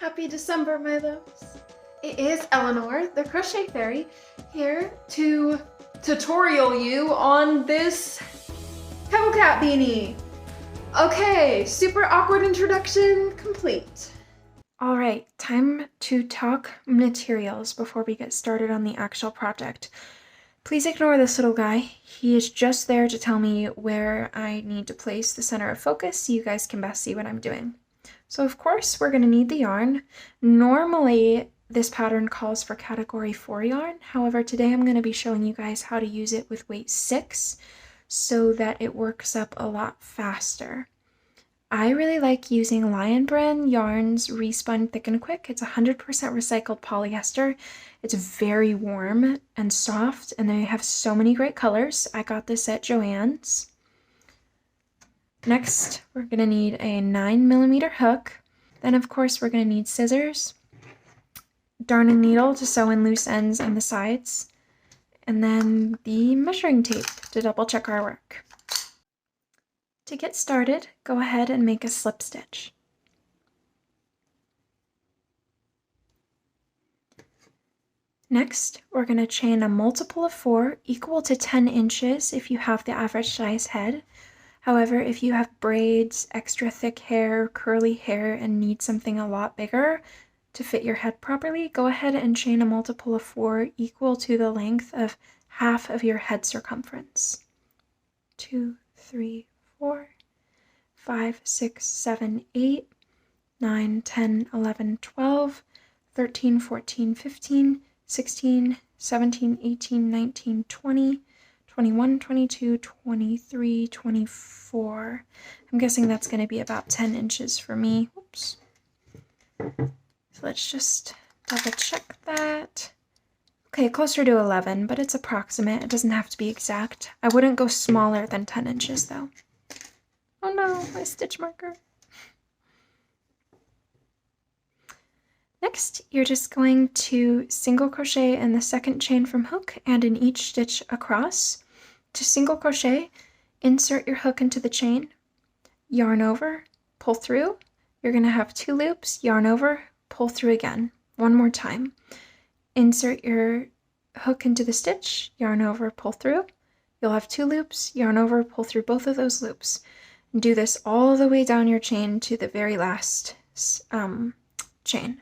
Happy December, my loves. It is Eleanor, the Crochet Fairy, here to tutorial you on this Pebble Cat beanie. Okay, super awkward introduction complete. All right, time to talk materials before we get started on the actual project. Please ignore this little guy. He is just there to tell me where I need to place the center of focus so you guys can best see what I'm doing. So of course we're going to need the yarn. Normally this pattern calls for category 4 yarn. However, today I'm going to be showing you guys how to use it with weight 6 so that it works up a lot faster. I really like using Lion Brand Yarns Re-Spun Thick and Quick. It's 100% recycled polyester. It's very warm and soft, and they have so many great colors. I got this at Joann's. Next, we're going to need a 9mm hook. Then, of course, we're going to need scissors, darning needle to sew in loose ends on the sides, and then the measuring tape to double check our work. To get started, go ahead and make a slip stitch. Next, we're going to chain a multiple of 4 equal to 10 inches if you have the average size head. However, if you have braids, extra thick hair, curly hair, and need something a lot bigger to fit your head properly, go ahead and chain a multiple of 4 equal to the length of half of your head circumference. 2, 3, 4, 5, 6, 7, 8, 9, 10, 11, 12, 13, 14, 15, 16, 17, 18, 19, 20, 21, 22, 23, 24. I'm guessing that's going to be about 10 inches for me. Oops. So let's just double check that. Okay, closer to 11, but it's approximate. It doesn't have to be exact. I wouldn't go smaller than 10 inches though. Oh no, my stitch marker. Next, you're just going to single crochet in the second chain from hook and in each stitch across. To single crochet, insert your hook into the chain, yarn over, pull through. You're going to have 2 loops, yarn over, pull through again. One more time. Insert your hook into the stitch, yarn over, pull through. You'll have 2 loops, yarn over, pull through both of those loops. And do this all the way down your chain to the very last chain.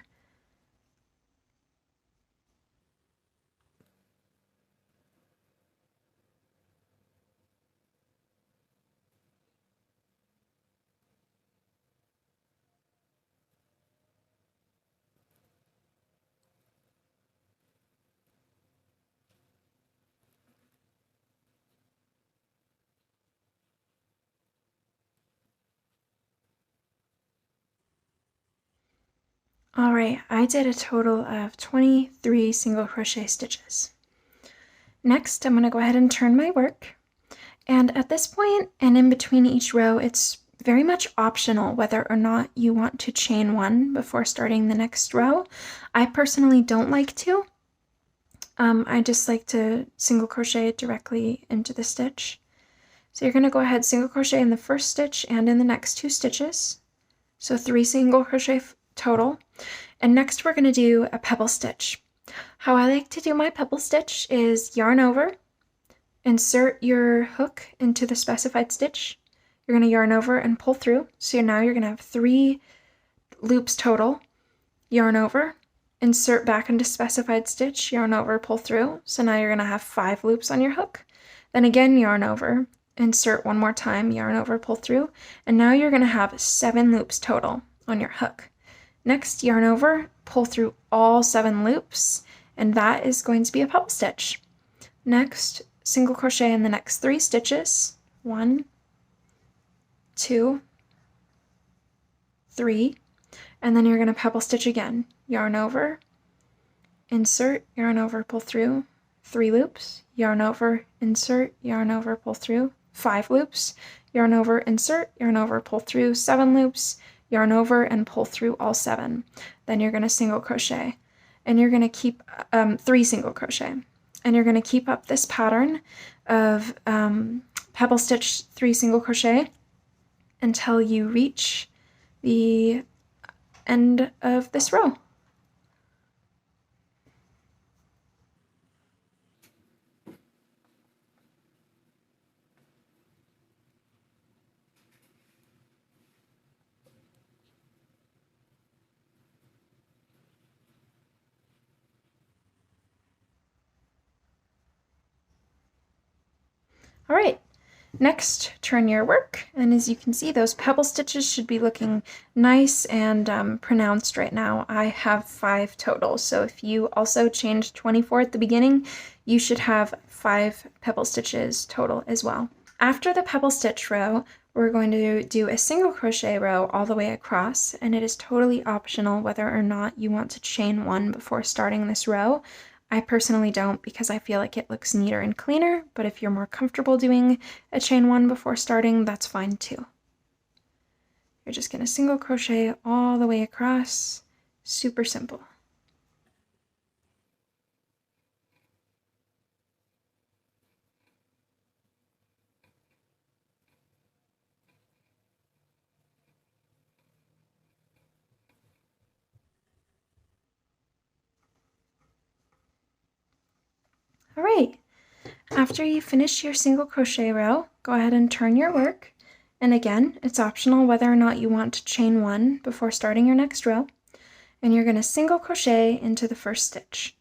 Alright, I did a total of 23 single crochet stitches. Next, I'm going to go ahead and turn my work. And at this point, and in between each row, it's very much optional whether or not you want to chain 1 before starting the next row. I personally don't like to. I just like to single crochet directly into the stitch. So you're going to go ahead single crochet in the first stitch and in the next 2 stitches. So 3 single crochet total. And next we're going to do a pebble stitch. How I like to do my pebble stitch is yarn over, insert your hook into the specified stitch. You're going to yarn over and pull through. So now you're going to have 3 loops total. Yarn over, insert back into specified stitch, yarn over, pull through. So now you're going to have 5 loops on your hook. Then again yarn over, insert one more time, yarn over, pull through. And now you're going to have 7 loops total on your hook. Next, yarn over, pull through all 7 loops, and that is going to be a pebble stitch. Next, single crochet in the next 3 stitches. 1, 2, 3, and then you're going to pebble stitch again. Yarn over, insert, yarn over, pull through, 3 loops, yarn over, insert, yarn over, pull through, 5 loops, yarn over, insert, yarn over, pull through, 7 loops, yarn over and pull through all 7. Then you're going to single crochet, and you're going to keep 3 single crochet, and you're going to keep up this pattern of pebble stitch, 3 single crochet until you reach the end of this row. All right, next turn your work, and as you can see, those pebble stitches should be looking nice and pronounced right now. I have 5 total, so if you also chained 24 at the beginning, you should have 5 pebble stitches total as well. After the pebble stitch row, we're going to do a single crochet row all the way across, and it is totally optional whether or not you want to chain 1 before starting this row. I personally don't because I feel like it looks neater and cleaner, but if you're more comfortable doing a chain 1 before starting, that's fine too. You're just going to single crochet all the way across, super simple. All right, after you finish your single crochet row, go ahead and turn your work. And again, it's optional whether or not you want to chain 1 before starting your next row. And you're going to single crochet into the first stitch.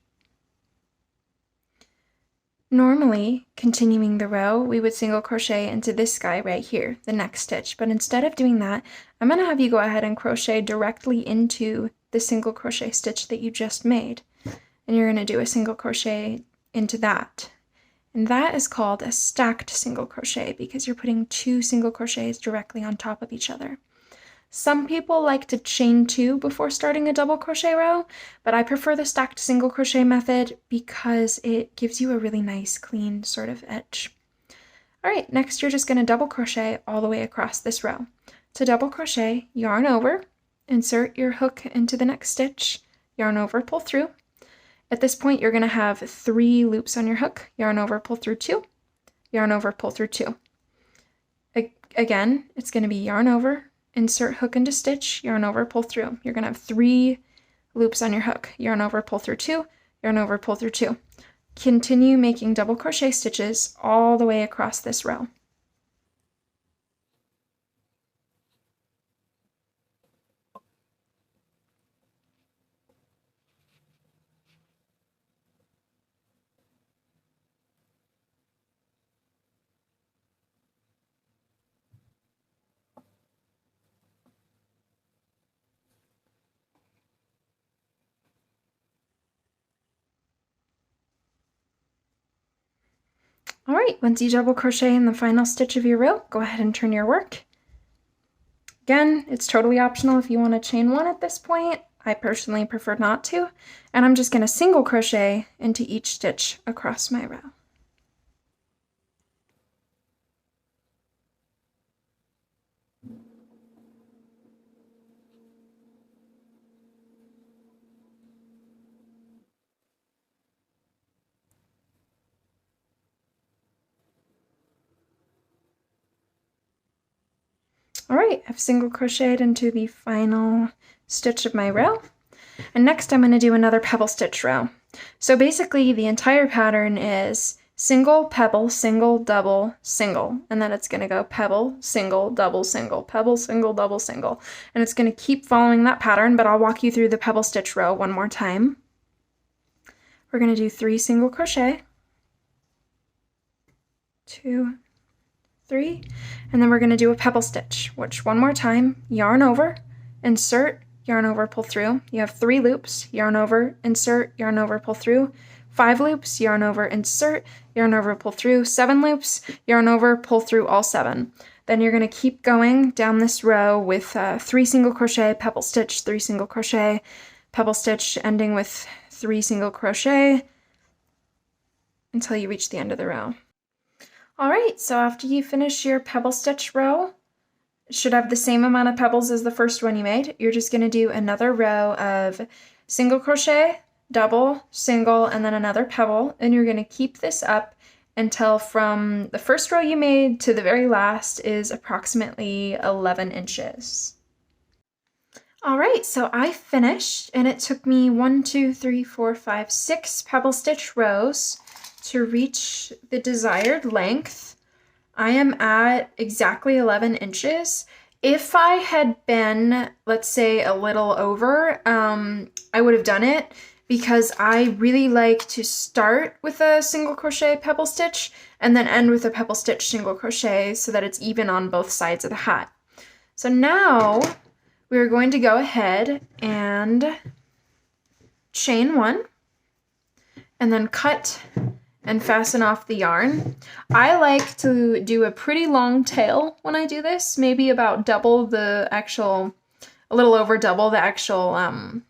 Normally, continuing the row, we would single crochet into this guy right here, the next stitch. But instead of doing that, I'm going to have you go ahead and crochet directly into the single crochet stitch that you just made. And you're going to do a single crochet into that. And that is called a stacked single crochet because you're putting 2 single crochets directly on top of each other. Some people like to chain 2 before starting a double crochet row, but I prefer the stacked single crochet method because it gives you a really nice clean sort of edge. All right, next you're just going to double crochet all the way across this row. To double crochet, yarn over, insert your hook into the next stitch, yarn over, pull through. At this point, you're going to have 3 loops on your hook, yarn over, pull through 2, yarn over, pull through 2. Again, it's going to be yarn over, insert hook into stitch, yarn over, pull through. You're going to have 3 loops on your hook, yarn over, pull through 2, yarn over, pull through 2. Continue making double crochet stitches all the way across this row. All right, once you double crochet in the final stitch of your row, go ahead and turn your work. Again, it's totally optional if you want to chain 1 at this point. I personally prefer not to, and I'm just going to single crochet into each stitch across my row. All right, I've single crocheted into the final stitch of my row. And next I'm going to do another pebble stitch row. So basically the entire pattern is single, pebble, single, double, single. And then it's going to go pebble, single, double, single, pebble, single, double, single. And it's going to keep following that pattern, but I'll walk you through the pebble stitch row one more time. We're going to do 3 single crochet, 2, 3, and then we're going to do a pebble stitch, which one more time, yarn over, insert, yarn over, pull through. You have 3 loops, yarn over, insert, yarn over, pull through. 5 loops, yarn over, insert, yarn over, pull through. 7 loops, yarn over, pull through all 7. Then you're going to keep going down this row with 3 single crochet, pebble stitch, 3 single crochet, pebble stitch, ending with 3 single crochet until you reach the end of the row. All right, so after you finish your pebble stitch row, it should have the same amount of pebbles as the first one you made. You're just going to do another row of single crochet, double, single, and then another pebble, and you're going to keep this up until from the first row you made to the very last is approximately 11 inches. All right, so I finished, and it took me 1, 2, 3, 4, 5, 6 pebble stitch rows to reach the desired length. I am at exactly 11 inches. If I had been, let's say, a little over, I would have done it because I really like to start with a single crochet pebble stitch and then end with a pebble stitch single crochet so that it's even on both sides of the hat. So now we're going to go ahead and chain 1 and then cut and fasten off the yarn. I like to do a pretty long tail when I do this, maybe about double the actual, a little over double the actual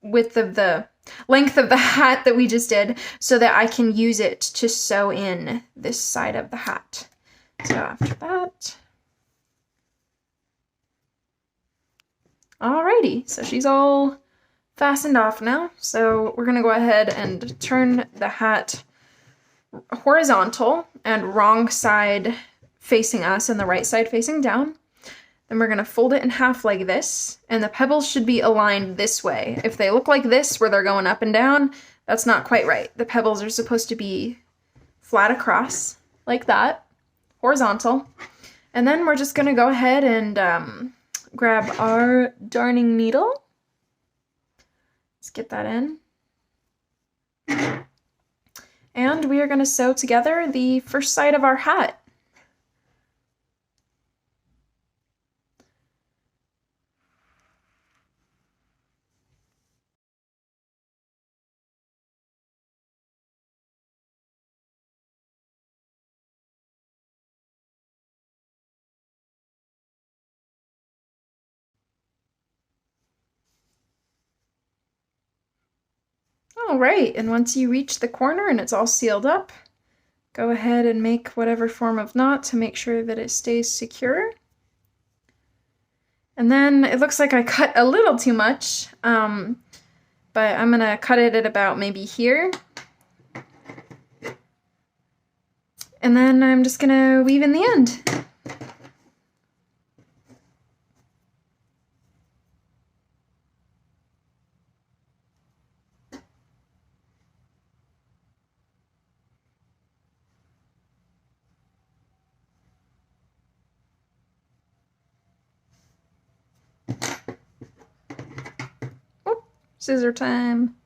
width of the length of the hat that we just did, so that I can use it to sew in this side of the hat. So after that, alrighty, so she's all fastened off now. So we're gonna go ahead and turn the hat horizontal and wrong side facing us and the right side facing down. Then we're gonna fold it in half like this, and the pebbles should be aligned this way. If they look like this, where they're going up and down, that's not quite right. The pebbles are supposed to be flat across, like that, horizontal. And then we're just gonna go ahead and grab our darning needle. Let's get that in. And we are going to sew together the first side of our hat. All right, and once you reach the corner and it's all sealed up, go ahead and make whatever form of knot to make sure that it stays secure. And then it looks like I cut a little too much, but I'm gonna cut it at about maybe here. And then I'm just gonna weave in the end. Scissor time.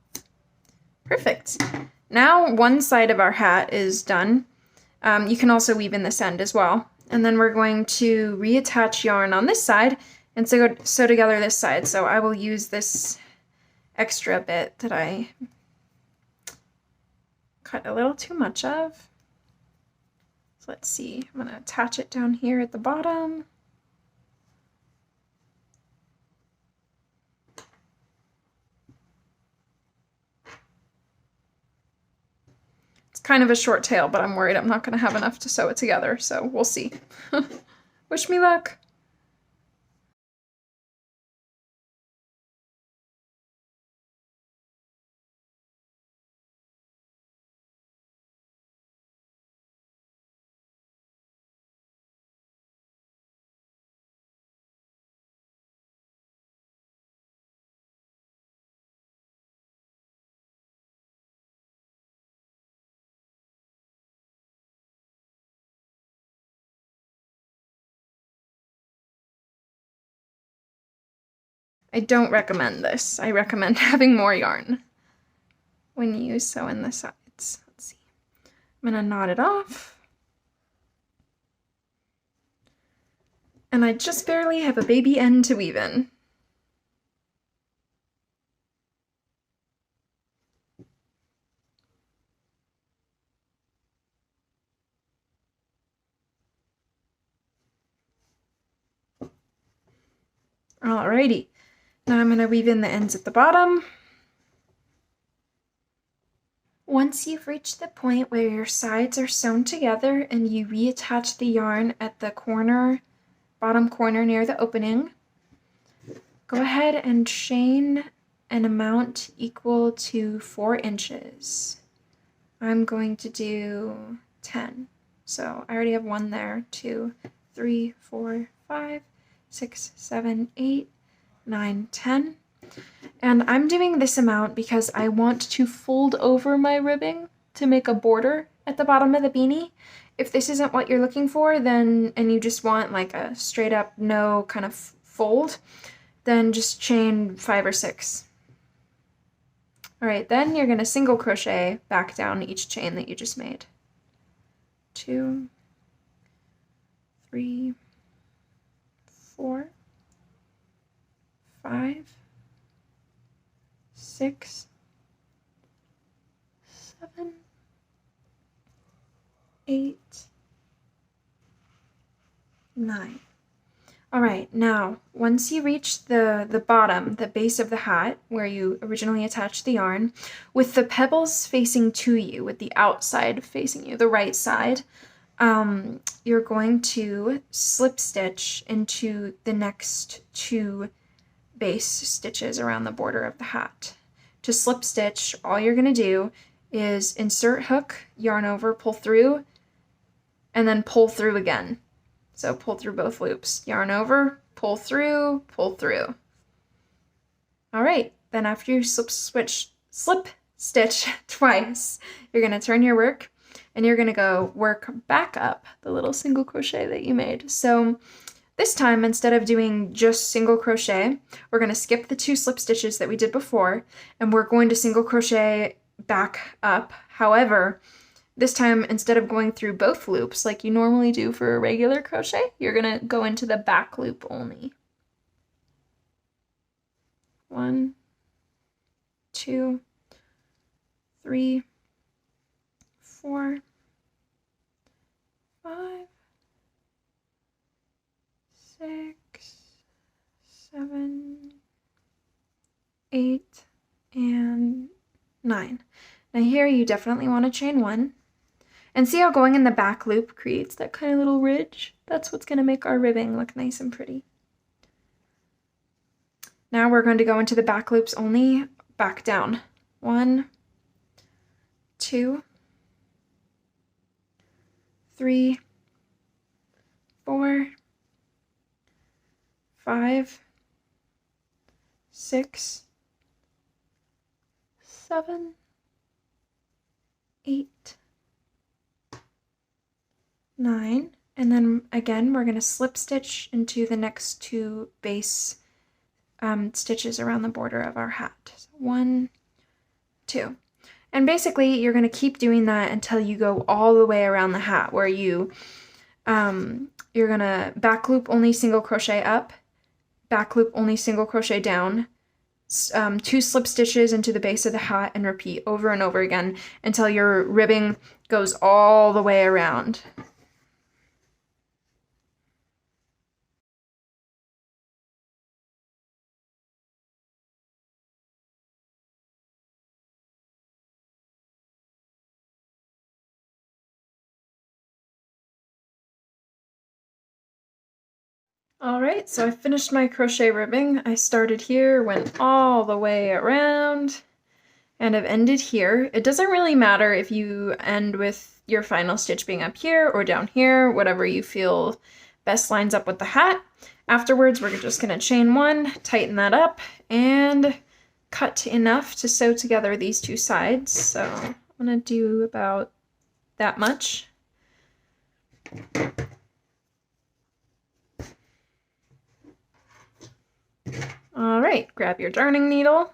Perfect. Now one side of our hat is done. You can also weave in this end as well. And then we're going to reattach yarn on this side and sew together this side. So I will use this extra bit that I cut a little too much of. So let's see, I'm going to attach it down here at the bottom. Kind of a short tail, but I'm worried I'm not going to have enough to sew it together, so we'll see. Wish me luck. I don't recommend this. I recommend having more yarn when you sew in the sides. Let's see. I'm gonna knot it off. And I just barely have a baby end to weave in. Alrighty. Now I'm going to weave in the ends at the bottom. Once you've reached the point where your sides are sewn together and you reattach the yarn at the corner, bottom corner near the opening, go ahead and chain an amount equal to 4 inches. I'm going to do 10. So I already have 1 there, 2, 3, 4, 5, 6, 7, 8, 9, 10. And I'm doing this amount because I want to fold over my ribbing to make a border at the bottom of the beanie. If this isn't what you're looking for, then, and you just want like a straight up no kind of fold, then just chain 5 or 6. All right, then you're gonna single crochet back down each chain that you just made. 2, 3, 4, 5, 6, 7, 8, 9. All right, now, once you reach the bottom, the base of the hat, where you originally attached the yarn, with the pebbles facing to you, with the outside facing you, the right side, you're going to slip stitch into the next 2 base stitches around the border of the hat. To slip stitch, all you're going to do is insert hook, yarn over, pull through, and then pull through again. So pull through both loops, yarn over, pull through, pull through. All right, then after you slip stitch twice, you're gonna turn your work and you're gonna go work back up the little single crochet that you made. So this time, instead of doing just single crochet, we're gonna skip the 2 slip stitches that we did before, and we're going to single crochet back up. However, this time, instead of going through both loops like you normally do for a regular crochet, you're gonna go into the back loop only. 1, 2, 3, 4, 5, 6, 7, 8, and 9. Now here you definitely want to chain 1. And see how going in the back loop creates that kind of little ridge? That's what's going to make our ribbing look nice and pretty. Now we're going to go into the back loops only, back down. 1, 2, 3, 4, 5, 6, 7, 8, 9, and then again we're going to slip stitch into the next 2 base stitches around the border of our hat. So 1, 2. And basically you're going to keep doing that until you go all the way around the hat, where you're going to back loop only single crochet up, back loop only single crochet down, 2 slip stitches into the base of the hat, and repeat over and over again until your ribbing goes all the way around. All right, so I finished my crochet ribbing. I started here, went all the way around, and I've ended here. It doesn't really matter if you end with your final stitch being up here or down here, whatever you feel best lines up with the hat. Afterwards, we're just gonna chain 1, tighten that up, and cut enough to sew together these 2 sides. So I'm gonna do about that much. All right, grab your darning needle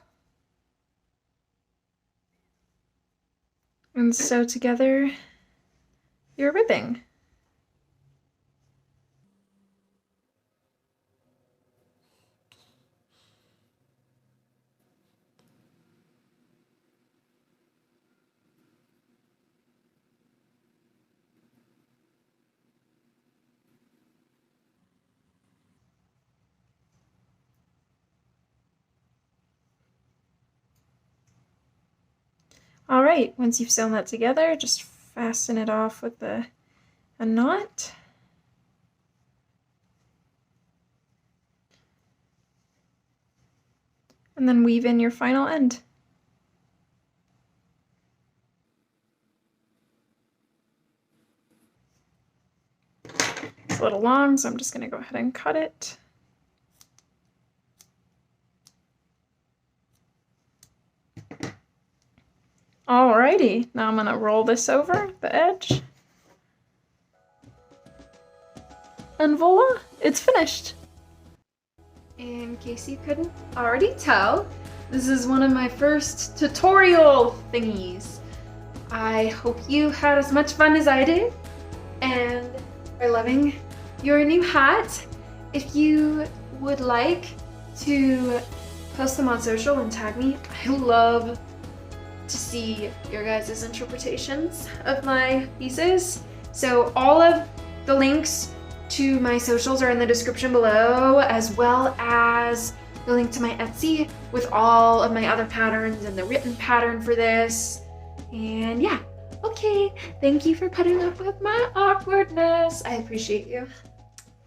and sew together your ribbing. All right, once you've sewn that together, just fasten it off with a knot. And then weave in your final end. It's a little long, so I'm just going to go ahead and cut it. Alrighty, now I'm gonna roll this over the edge. And voila, it's finished. In case you couldn't already tell, this is one of my first tutorial thingies. I hope you had as much fun as I did and are loving your new hat. If you would like to post them on social and tag me, I love to see your guys' interpretations of my pieces. So all of the links to my socials are in the description below, as well as the link to my Etsy with all of my other patterns and the written pattern for this. And yeah, okay, thank you for putting up with my awkwardness. I appreciate you.